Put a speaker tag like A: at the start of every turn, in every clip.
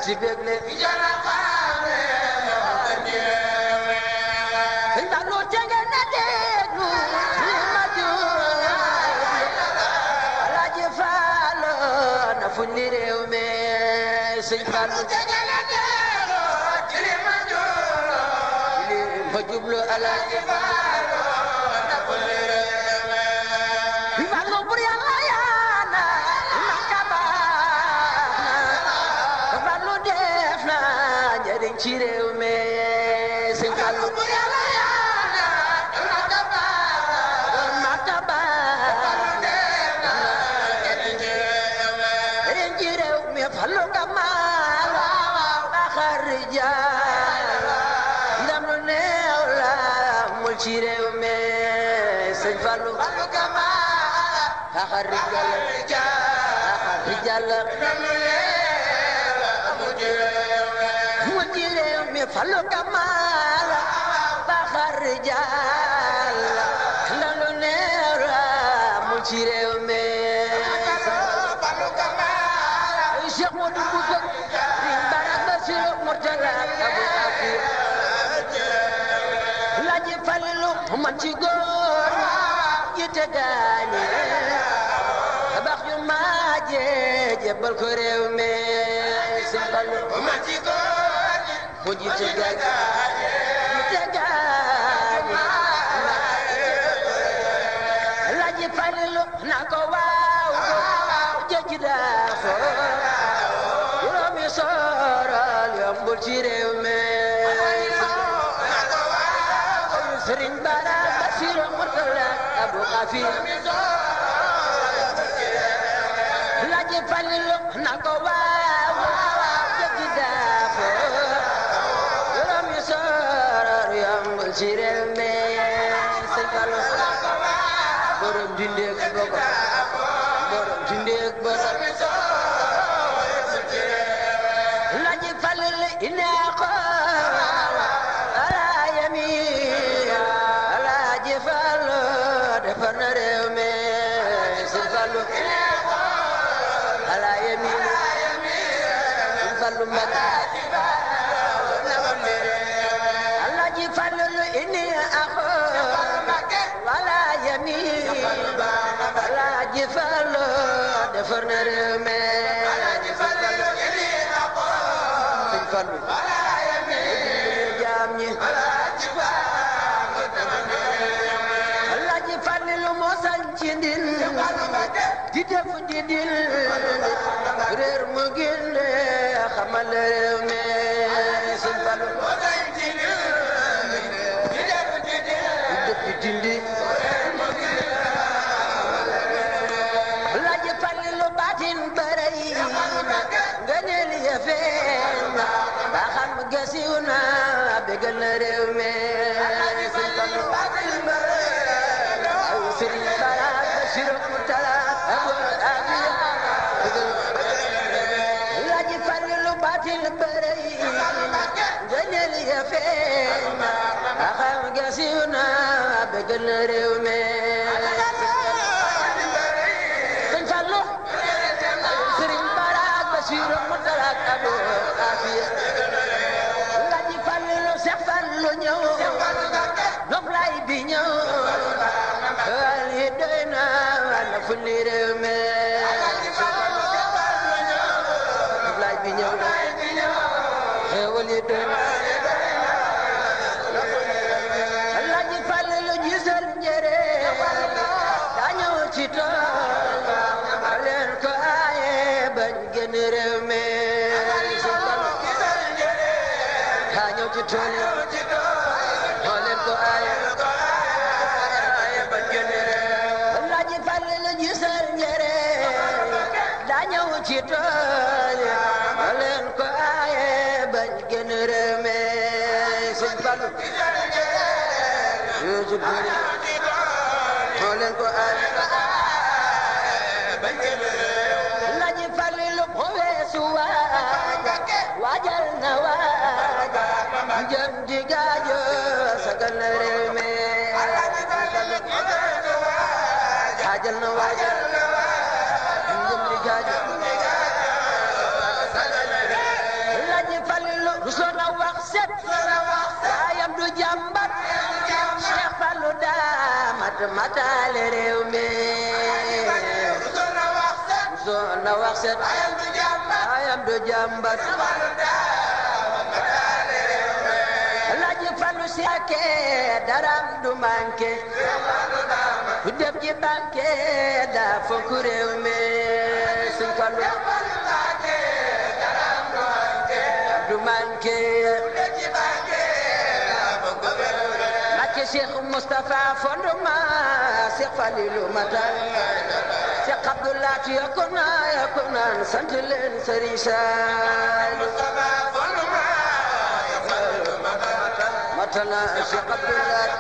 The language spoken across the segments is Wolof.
A: si bégle sëñ Fallu tege na déglu li ma jur Alaaji Fallu na fu ni réew mi sëñ Fallu tege na déglu li ma jur li ma jublu Alaaji Fallu na fu ni réew mi Fallu bur Yàlla yaana makaba Fallu def na njariñ ci réew mi sëñ Fallu bur Yàlla yaana makaba njariñ ci réew mi Fallu kamal baxar rijal ndam lu neew la mul ci réew mi sëñ Fallu baxar rijal mu ci réew mi Fallu kamal baxar rijal ndam lu neew la mul ci réew mi Cheikh Modou Bousso Sëriñ Barak Basiru Murtala Abu Afia Laaji Falilu man ci góor ñi te gaañi tabax yu maaje jébbal ko réew mi Sëriñ Fallu man ci góor mu ji te gaañi ñi te gaañi Laaji Falilu na ko waaw jëj daa foo juróomi sooral yombul ci réew mi Sëriñ Bara Basiru Murtala Abu Afia Laaji Falilu na ko waaw jëj daa foo juróomi sooral yombul ci réew mi Sëriñ Fallu borom dindeek borom borom dindeek borom Laaji Falilu ineeko ala yami Alaaji Fallu defar na réew mi Sëriñ Fallu ala yami Sëriñ Fallu Mbakke Alaaji Falilu ineeko ala yami Alaaji Fallu defar na réew mi Sëriñ Fallu jaam ñi Alaaji Falilu moo sañ ci ndin di def di dil réer mu ginde xamal réew mi Sëriñ Fallu di def di dindi Alaaji Falilu baatin bërëy nga neel ya feeñ ba xam gasiw na bégal na réew mi Sëriñ Fallu aw Sëriñ Bara Basiru Murtala Abu Afia Alaaji Falilu baatin bërëy nga neel ya feeñ ba xam gasiw na bégal na réew mi Basiru Murtala Abu Afia Laaji Falilu Seex Fallu ñëw noflaay bi ñëw xel yi doy na na fu ni réew mi noflaay bi ñëw xewal yi doy na Laaji Falilu gisal njëre daa ñëw ci tool leen ko aaye bañ génn réew mi daa ñëw ci tool moo leen ko aaye bañ génn réew Laaji Falilu gisal njëre daa ñëw ci tool moo leen ko aaye bañ génn réew mi Sëriñ Fallu Yuusuf moo leen ko aaye Laaji Falilu moo weesu waajal na waaja jëm di gaajo sagal na réew mi waajal na waaja jëm di gaajo mat matale réew mi zona wax set ayam du jàmbat Alaaji Fallu Siyaake daram du manqué ku def ci banque daa fonk réew mi Sëñ Fallu du manqué Mbakke Cheikh Moustapha fondement Cheikh Falilou matal Cheikh Abdoulaye yokku naan sant leen Serigne Saliou matala Cheikh Abdoulaye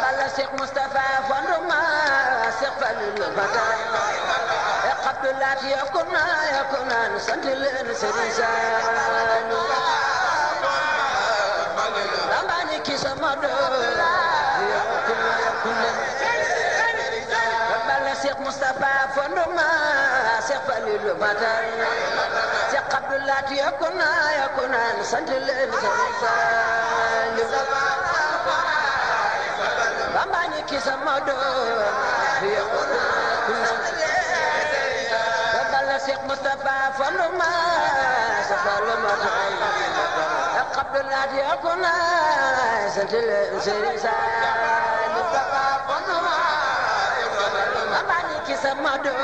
A: bala Cheikh Moustapha fondement Cheikh Falilou matal Cheikh Abdoulaye yokku naan sant leen Serigne Saliou Ramani Kisamado bala Cheikh Moustapha fondement Cheikh Falilou matal Cheikh Abdoulaye yokku naan sant leen Serigne Saliou Ramani Kisamado bala Cheikh Moustapha fondement Cheikh Falilou matal Cheikh Abdoulaye yokku naan sant leen Serigne Saliou Ramani Kisamado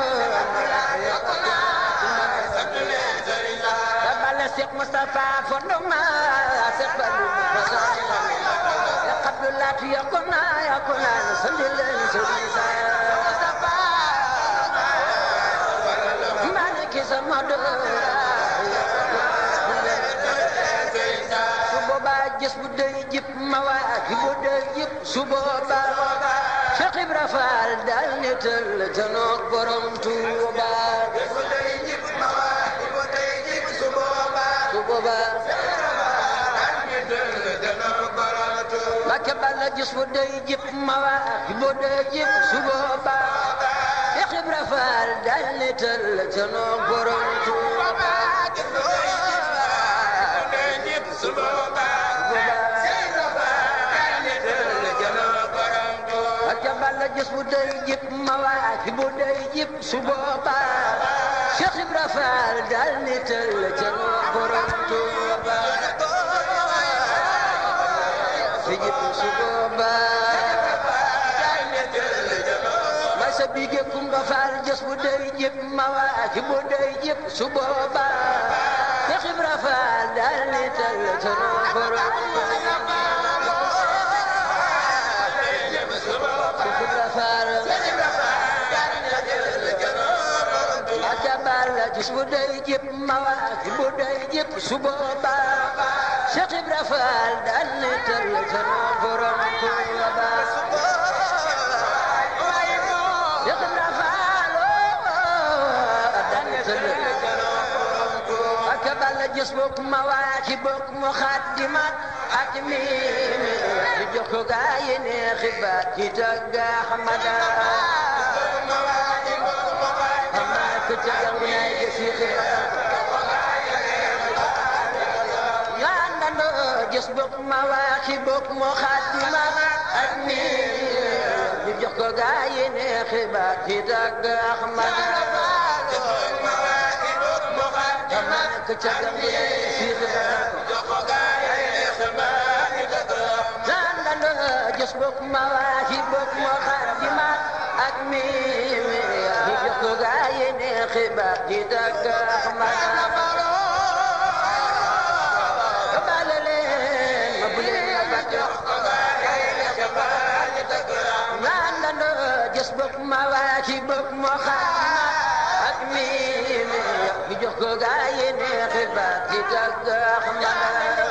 A: bala Cheikh Moustapha fondement Cheikh Falilou matal Cheikh Abdoulaye yokku naan sant leen Serigne Saliou Ramani Kisamado su boobaa gis bu dey jib ma waa ki bu dey jib su boobaa Cheikh Ibra Fall dal nital janoog borom Tuuba su boobaa Mbakke bala gis bu dey jib ma waa ki bu dey jib su boobaa Cheikh Ibra Fall dal nital janoog borom Tuuba bala gis bu dey jib ma waa ki bu dey jib su boobaa Cheikh Ibra Fall dal nital janoog borom Tuuba fi jib su boobaa may sa bige Kumba Fall gis bu dey jib ma waa ki bu dey jib su boobaa Cheikh Ibra Fall dal nital janoog borom Tuuba bala gis bu dey jib ma waa ki bu dey jib su boobaa Cheikh Ibra Fall dal nital janoog borom Tuuba Cheikh Ibra Fall dal nital ak bala gis bokk ma waa ki bokk mu xaddimat ak mi di jox ko gaa yi ne xibaar ci tagg Ahmada yandando gis bokk ma waa ki bokk mu xaddimat ak mi di jox ko gaa yi ne xibaar ci tagg Ahmada yandando gis bokk ma waa ki bokk mu xaddimat ak mi di jox ko gaa yi ne xibaar ci tagg Ahmada bala leen ma bu leen ma bàtte yandando gis bokk ma waa ki bokk mu xaddimat ak mi di jox ko gaa yi ne xibaar ci tagg Ahmada